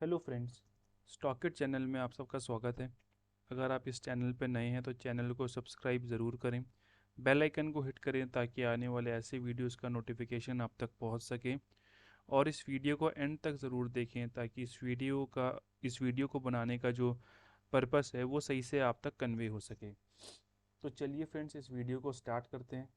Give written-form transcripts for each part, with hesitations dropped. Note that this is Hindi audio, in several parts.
हेलो फ्रेंड्स, स्टॉकेट चैनल में आप सबका स्वागत है। अगर आप इस चैनल पर नए हैं तो चैनल को सब्सक्राइब ज़रूर करें, बेल आइकन को हिट करें ताकि आने वाले ऐसे वीडियोस का नोटिफिकेशन आप तक पहुंच सके। और इस वीडियो को एंड तक ज़रूर देखें ताकि इस वीडियो को बनाने का जो पर्पस है वो सही से आप तक कन्वे हो सके। तो चलिए फ्रेंड्स, इस वीडियो को स्टार्ट करते हैं।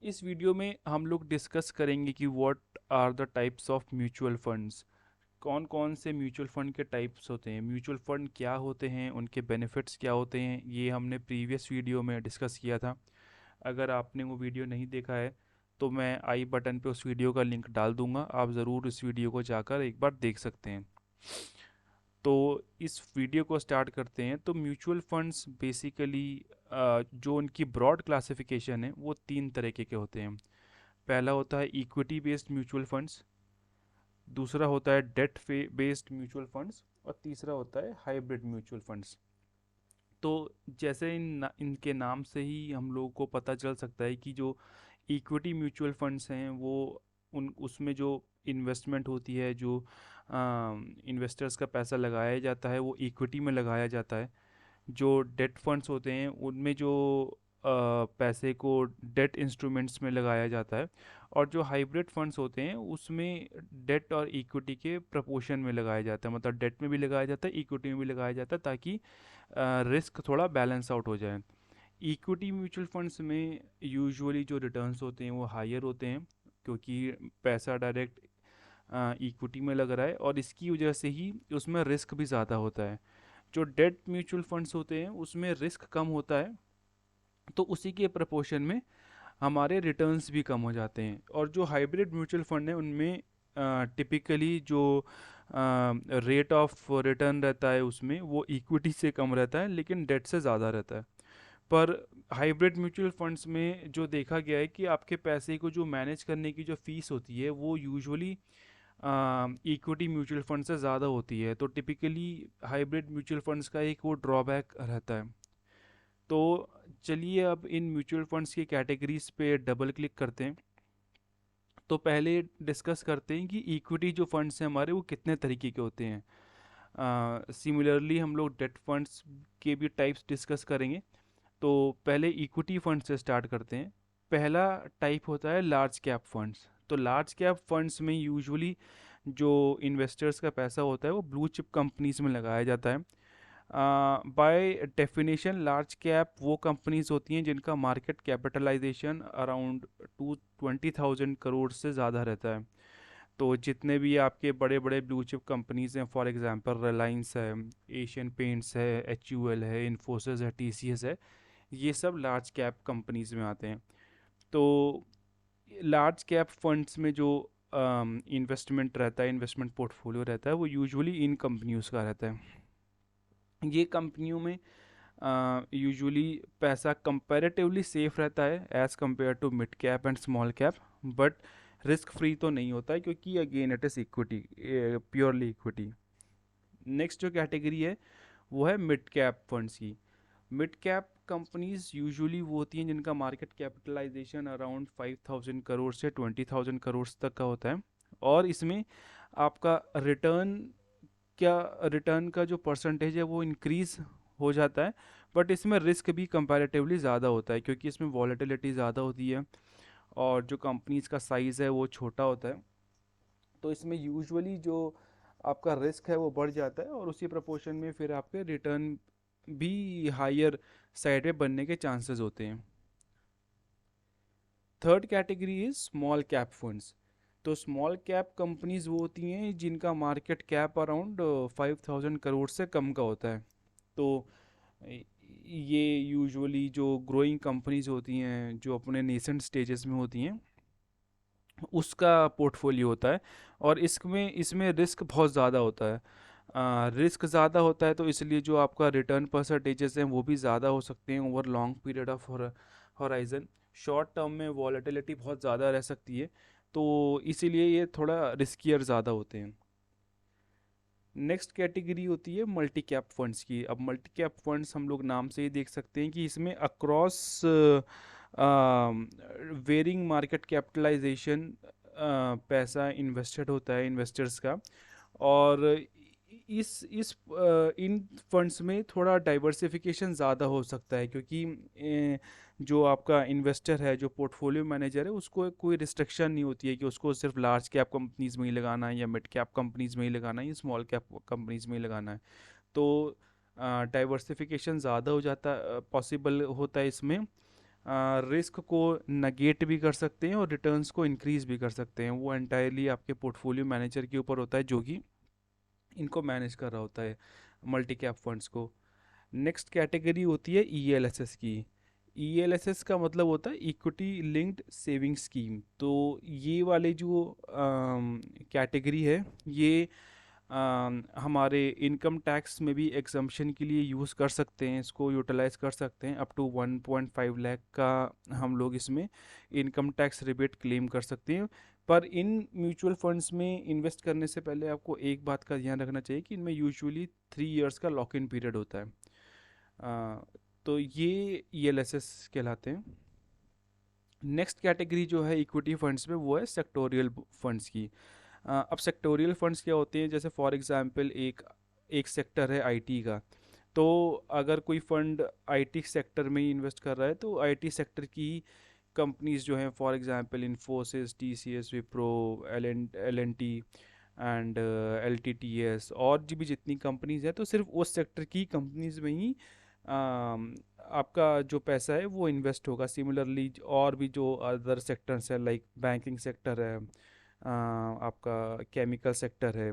इस वीडियो में हम लोग डिस्कस करेंगे कि what are the types of mutual funds. कौन कौन से म्यूचुअल फ़ंड के टाइप्स होते हैं, म्यूचुअल फ़ंड क्या होते हैं, उनके बेनिफिट्स क्या होते हैं, ये हमने प्रीवियस वीडियो में डिस्कस किया था। अगर आपने वो वीडियो नहीं देखा है तो मैं आई बटन पे उस वीडियो का लिंक डाल दूंगा, आप ज़रूर इस वीडियो को जाकर एक बार देख सकते हैं। तो इस वीडियो को स्टार्ट करते हैं। तो म्यूचुअल फंड्स बेसिकली जो उनकी ब्रॉड क्लासिफिकेशन है वो तीन तरीके के होते हैं। पहला होता है इक्विटी बेस्ड म्यूचुअल फंड्स, दूसरा होता है डेट बेस्ड म्यूचुअल फंड्स और तीसरा होता है हाइब्रिड म्यूचुअल फंड्स। तो जैसे इनके नाम से ही हम लोगों को पता चल सकता है कि जो इक्विटी म्यूचुअल फंड्स हैं वो उन उसमें जो इन्वेस्टमेंट होती है, जो इन्वेस्टर्स का पैसा लगाया जाता है वो इक्विटी में लगाया जाता है। जो डेट फंड्स होते हैं उनमें जो पैसे को डेट इंस्ट्रूमेंट्स में लगाया जाता है। और जो हाइब्रिड फंड्स होते हैं उसमें डेट और इक्विटी के प्रपोर्शन में लगाया जाता है, मतलब डेट में भी लगाया जाता है, इक्विटी में भी लगाया जाता है ताकि रिस्क थोड़ा बैलेंस आउट हो जाए। इक्विटी म्यूचुअल फंड्स में यूजुअली जो रिटर्न्स होते हैं वो हायर होते हैं क्योंकि पैसा डायरेक्ट इक्विटी में लग रहा है और इसकी वजह से ही उसमें रिस्क भी ज़्यादा होता है। जो डेट म्यूचुअल फंड्स होते हैं उसमें रिस्क कम होता है, तो उसी के प्रपोर्शन में हमारे रिटर्न्स भी कम हो जाते हैं। और जो हाइब्रिड म्यूचुअल फंड है उनमें टिपिकली जो रेट ऑफ रिटर्न रहता है उसमें वो इक्विटी से कम रहता है लेकिन डेट से ज़्यादा रहता है। पर हाइब्रिड म्यूचुअल फंड्स में जो देखा गया है कि आपके पैसे को जो मैनेज करने की जो फीस होती है वो यूजुअली इक्विटी म्यूचुअल फंड से ज़्यादा होती है। तो टिपिकली हाइब्रिड म्यूचुअल फंड्स का एक वो ड्रॉबैक रहता है। तो चलिए अब इन म्यूचुअल फंड्स की कैटेगरीज पे डबल क्लिक करते हैं। तो पहले डिस्कस करते हैं कि इक्विटी जो फंड्स हैं हमारे वो कितने तरीके के होते हैं। सिमिलरली हम लोग डेट फंड्स के भी टाइप्स डिस्कस करेंगे। तो पहले इक्विटी फंड से स्टार्ट करते हैं। पहला टाइप होता है लार्ज कैप फंड्स। तो लार्ज कैप फंड्स में यूजुअली जो इन्वेस्टर्स का पैसा होता है वो ब्लू चिप कंपनीज में लगाया जाता है। बाय डेफिनेशन लार्ज कैप वो कंपनीज होती हैं जिनका मार्केट कैपिटलाइजेशन अराउंड 220,000 करोड़ से ज़्यादा रहता है। तो जितने भी आपके बड़े बड़े ब्लू चिप कंपनीज हैं, फॉर एग्जांपल रिलायंस है, एशियन पेंट्स है, HUL है, इन्फोसिस है, TCS है, ये सब लार्ज कैप कंपनीज में आते हैं। तो लार्ज कैप फंड्स में जो इन्वेस्टमेंट रहता है, इन्वेस्टमेंट पोर्टफोलियो रहता है वो यूजुअली इन कंपनियों का रहता है। ये कंपनियों में यूजुअली पैसा कंपैरेटिवली सेफ रहता है as compare to mid cap and small cap. But risk free तो नहीं होता है क्योंकि again it is equity, purely equity. Next जो कैटेगरी है वो है मिड कैप फंड्स की। मिड कैप कंपनीज यूजुअली वो होती हैं जिनका मार्केट कैपिटलाइजेशन अराउंड 5,000 करोड़ से 20,000 करोड़ तक का होता है। और इसमें आपका रिटर्न का जो परसेंटेज है वो इंक्रीज हो जाता है। बट इसमें रिस्क भी कंपैरेटिवली ज़्यादा होता है क्योंकि इसमें वॉलेटिलिटी ज़्यादा होती है और जो कंपनीज का साइज़ है वो छोटा होता है। तो इसमें यूजुअली जो आपका रिस्क है वो बढ़ जाता है और उसी प्रपोर्शन में फिर आपके रिटर्न भी हायर साइड में बनने के चांसेस होते हैं। Third category is small cap funds. तो स्मॉल कैप कंपनीज वो होती हैं जिनका मार्केट कैप अराउंड 5,000 करोड़ से कम का होता है। तो ये यूजुअली जो ग्रोइंग कंपनीज होती हैं जो अपने नेसेंट स्टेजेस में होती हैं उसका पोर्टफोलियो होता है। और इसमें इसमें रिस्क बहुत ज़्यादा होता है। रिस्क ज़्यादा होता है तो इसलिए जो आपका रिटर्न परसेंटेजेस हैं वो भी ज़्यादा हो सकते हैं over long period of horizon. Short term में वॉलेटिलिटी बहुत ज़्यादा रह सकती है, तो इसीलिए ये थोड़ा रिस्कियर ज़्यादा होते हैं। नेक्स्ट कैटेगरी होती है मल्टी कैप फंड्स की। अब मल्टी कैप फंड्स हम लोग नाम से ही देख सकते हैं कि इसमें अक्रॉस वेरिंग मार्केट कैपिटलाइजेशन पैसा इन्वेस्टेड होता है इन्वेस्टर्स का। और इन फंड्स में थोड़ा डाइवर्सिफिकेशन ज़्यादा हो सकता है, क्योंकि जो आपका इन्वेस्टर है, जो पोर्टफोलियो मैनेजर है, उसको कोई रिस्ट्रिक्शन नहीं होती है कि उसको सिर्फ लार्ज कैप कंपनीज में ही लगाना है या मिड कैप कंपनीज में ही लगाना है या स्मॉल कैप कंपनीज में ही लगाना है। तो डाइवर्सिफिकेशन ज़्यादा हो जाता पॉसिबल होता है इसमें। रिस्क को नगेट भी कर सकते हैं और रिटर्न्स को इंक्रीज भी कर सकते हैं। वो एंटायरली आपके पोर्टफोलियो मैनेजर के ऊपर होता है, जो कि इनको मैनेज कर रहा होता है, मल्टी कैप फंड्स को। नेक्स्ट कैटेगरी होती है ईएलएसएस की। ईएलएसएस का मतलब होता है इक्विटी लिंक्ड सेविंग स्कीम। तो ये वाले जो कैटेगरी है, ये हमारे इनकम टैक्स में भी एग्जम्पशन के लिए यूज़ कर सकते हैं, इसको यूटिलाइज कर सकते हैं। अप टू 1.5 लाख का हम लोग इसमें इनकम टैक्स रिबेट क्लेम कर सकते हैं। पर इन म्यूचुअल फंड्स में इन्वेस्ट करने से पहले आपको एक बात का ध्यान रखना चाहिए कि इनमें यूजुअली 3 इयर्स का लॉक इन पीरियड होता है। आ, तो ये ईएलएसएस कहलाते हैं। नेक्स्ट कैटेगरी जो है इक्विटी फंड्स में, वो है सेक्टोरियल फंड्स की। अब सेक्टोरियल फंड्स क्या होते हैं? जैसे फॉर एग्जांपल एक एक सेक्टर है आईटी का। तो अगर कोई फंड आईटी सेक्टर में ही इन्वेस्ट कर रहा है, तो आईटी सेक्टर की कंपनीज जो हैं, for example Infosys, TCS, Wipro, L N T and LTTS, और जी भी जितनी कंपनीज हैं, तो सिर्फ उस सेक्टर की कंपनीज में ही आपका जो पैसा है वो इन्वेस्ट होगा। सिमिलरली और भी जो अदर सेक्टर्स हैं, लाइक बैंकिंग सेक्टर है, आपका केमिकल सेक्टर है,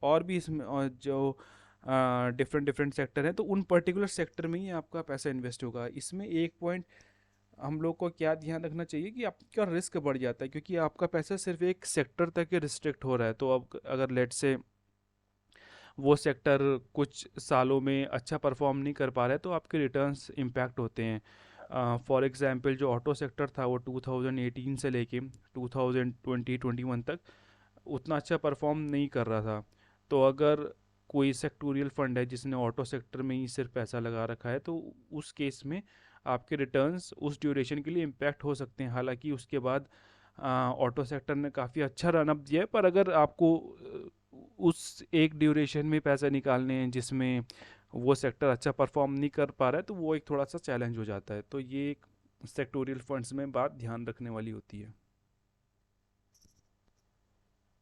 और भी इसमें और जो डिफरेंट डिफरेंट सेक्टर हैं, तो उन पर्टिकुलर सेक्टर में ही आपका पैसा इन्वेस्ट होगा। इसमें एक पॉइंट हम लोग को क्या ध्यान रखना चाहिए कि आपका रिस्क बढ़ जाता है, क्योंकि आपका पैसा सिर्फ एक सेक्टर तक ही रिस्ट्रिक्ट हो रहा है। तो अब अगर लेट से वो सेक्टर कुछ सालों में अच्छा परफॉर्म नहीं कर पा रहा है, तो आपके रिटर्न्स इम्पैक्ट होते हैं। फॉर एग्जांपल जो ऑटो सेक्टर था, वो 2018 से लेके 2020-21 तक उतना अच्छा परफॉर्म नहीं कर रहा था। तो अगर कोई सेक्टोरियल फंड है जिसने ऑटो सेक्टर में ही सिर्फ पैसा लगा रखा है, तो उस केस में आपके रिटर्न्स उस ड्यूरेशन के लिए इम्पैक्ट हो सकते हैं। हालांकि उसके बाद ऑटो सेक्टर ने काफ़ी अच्छा रन अप दिया है, पर अगर आपको उस एक ड्यूरेशन में पैसा निकालने हैं जिसमें वो सेक्टर अच्छा परफॉर्म नहीं कर पा रहा है, तो वो एक थोड़ा सा चैलेंज हो जाता है। तो ये एक सेक्टोरियल फंड्स में बात ध्यान रखने वाली होती है।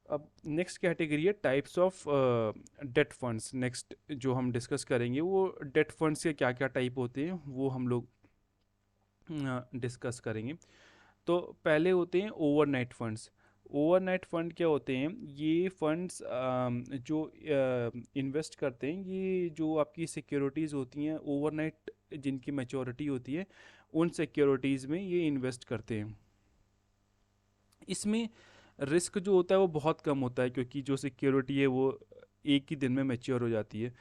अब नेक्स्ट कैटेगरी है types of date funds. Next जो हम डिस्कस करेंगे वो डेट फंड्स के क्या क्या टाइप होते हैं, वो हम लोग डिस्कस करेंगे। तो पहले होते हैं ओवरनाइट फंड्स। ओवरनाइट फंड क्या होते हैं? ये फंड्स जो इन्वेस्ट करते हैं, ये जो आपकी सिक्योरिटीज़ होती हैं ओवरनाइट, जिनकी मैच्योरिटी होती है, उन सिक्योरिटीज़ में ये इन्वेस्ट करते हैं। इसमें रिस्क जो होता है वो बहुत कम होता है, क्योंकि जो सिक्योरिटी है वो एक ही दिन में मैच्योर हो जाती है।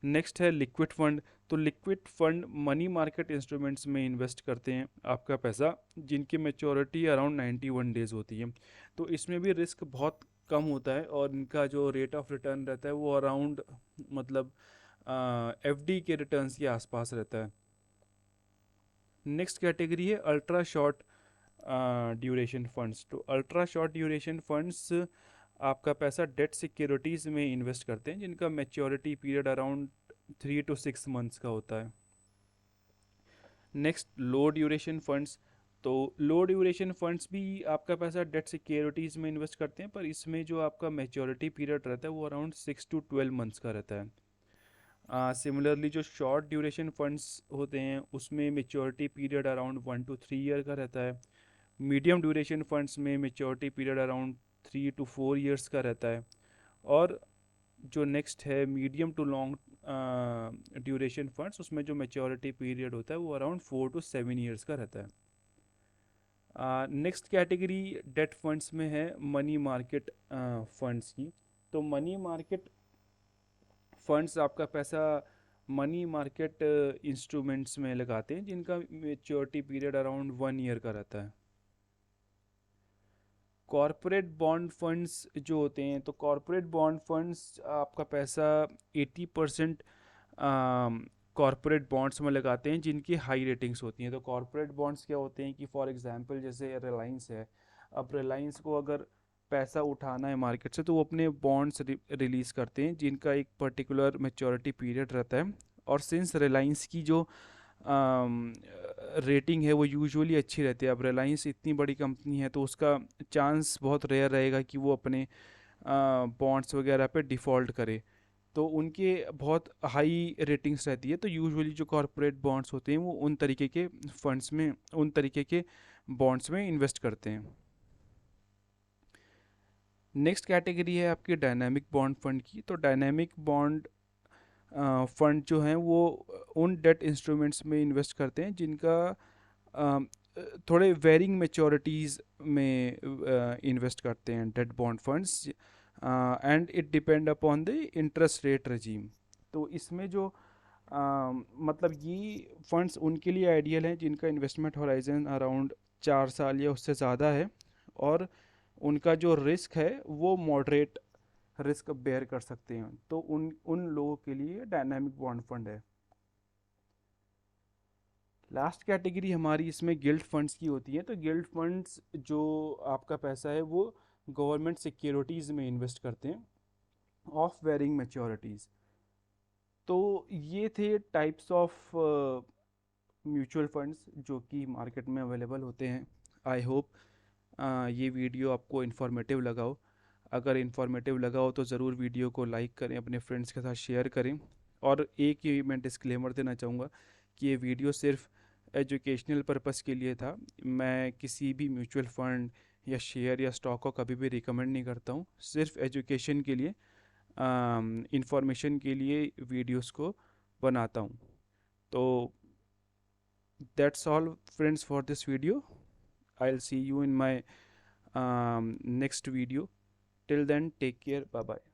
नेक्स्ट है लिक्विड फंड। तो liquid fund money market instruments में इन्वेस्ट करते हैं आपका पैसा, जिनकी मैच्योरिटी अराउंड 91 डेज होती है। तो इसमें भी रिस्क बहुत कम होता है, और इनका जो रेट ऑफ रिटर्न रहता है वो अराउंड, मतलब एफडी के रिटर्न्स के आसपास रहता है। नेक्स्ट कैटेगरी है अल्ट्रा शॉर्ट ड्यूरेशन फंड्स। तो अल्ट्रा शॉर्ट ड्यूरेशन फंड्स आपका पैसा डेट सिक्योरिटीज़ में इन्वेस्ट करते हैं, जिनका maturity period around 3 to 6 months का होता है। नेक्स्ट लो ड्यूरेशन फंड्स। तो लो ड्यूरेशन फंड्स भी आपका पैसा डेट सिक्योरिटीज़ में इन्वेस्ट करते हैं, पर इसमें जो आपका मैच्योरिटी पीरियड रहता है वो अराउंड 6 to 12 मंथ्स का रहता है। सिमिलरली जो शॉर्ट ड्यूरेशन फंड्स होते हैं, उसमें maturity period around 1 to 3 year का रहता है। मीडियम ड्यूरेशन फंड्स में maturity period around 3 to 4 years का रहता है। और जो नेक्स्ट है medium to long duration funds, उसमें जो मेच्योरिटी पीरियड होता है वो अराउंड 4 to 7 ईयर्स का रहता है। नेक्स्ट कैटेगरी डेट फंड्स में है मनी मार्केट फंड्स की। तो मनी मार्केट फंड्स आपका पैसा मनी मार्केट इंस्ट्रूमेंट्स में लगाते हैं, जिनका मेच्योरिटी पीरियड अराउंड 1 ईयर का रहता है। कॉरपोरेट बॉन्ड फंड्स जो होते हैं, तो कॉरपोरेट बॉन्ड फंड्स आपका पैसा 80% कॉरपोरेट बॉन्ड्स में लगाते हैं, जिनकी हाई रेटिंग्स होती हैं। तो कॉरपोरेट बॉन्ड्स क्या होते हैं कि फॉर एग्जांपल जैसे रिलायंस है। अब रिलायंस को अगर पैसा उठाना है मार्केट से तो वो अपने बॉन्ड्स रिलीज़ करते हैं जिनका एक पर्टिकुलर मैच्योरिटी पीरियड रहता है। और सिंस रिलायंस की जो रेटिंग है वो यूजुअली अच्छी रहती है, अब रिलायंस इतनी बड़ी कंपनी है तो उसका चांस बहुत रेयर रहेगा कि वो अपने बॉन्ड्स वगैरह पे डिफ़ॉल्ट करे। तो उनके बहुत हाई रेटिंग्स रहती है, तो यूजुअली जो कॉरपोरेट बॉन्ड्स होते हैं वो उन तरीके के फंड्स में, उन तरीके के बॉन्ड्स में इन्वेस्ट करते हैं। नेक्स्ट कैटेगरी है आपकी डायनामिक बॉन्ड फंड की। तो डायनामिक बॉन्ड फंड जो हैं वो उन डेट इंस्ट्रूमेंट्स में इन्वेस्ट करते हैं जिनका अ, थोड़े वेरिंग मैच्योरिटीज़ में इन्वेस्ट करते हैं debt bond funds, and it depend upon the interest rate regime. तो इसमें जो मतलब ये फंड्स उनके लिए आइडियल हैं जिनका इन्वेस्टमेंट होराइजन अराउंड 4 साल या उससे ज़्यादा है, और उनका जो रिस्क है वो मॉडरेट रिस्क बेयर कर सकते हैं, तो उन उन लोगों के लिए डायनामिक बॉन्ड फंड है। लास्ट कैटेगरी हमारी इसमें गिल्ड फंड्स की होती है। तो गिल्ड फंड्स जो आपका पैसा है वो गवर्नमेंट सिक्योरिटीज़ में इन्वेस्ट करते हैं ऑफ वेरिंग मैच्योरिटीज़। तो ये थे टाइप्स ऑफ म्यूचुअल फंड्स जो कि मार्केट में अवेलेबल होते हैं। आई होप ये वीडियो आपको इन्फॉर्मेटिव लगा हो। अगर इन्फॉर्मेटिव लगा हो तो ज़रूर वीडियो को लाइक करें, अपने फ्रेंड्स के साथ शेयर करें। और एक ही मैं डिस्क्लेमर देना चाहूँगा कि ये वीडियो सिर्फ एजुकेशनल पर्पस के लिए था। मैं किसी भी म्यूचुअल फंड या शेयर या स्टॉक को कभी भी रिकमेंड नहीं करता हूँ, सिर्फ एजुकेशन के लिए, इंफॉर्मेशन के लिए वीडियोस को बनाता हूँ। तो that's all friends for this video. I'll see you in my next video. Till then, take care. Bye bye.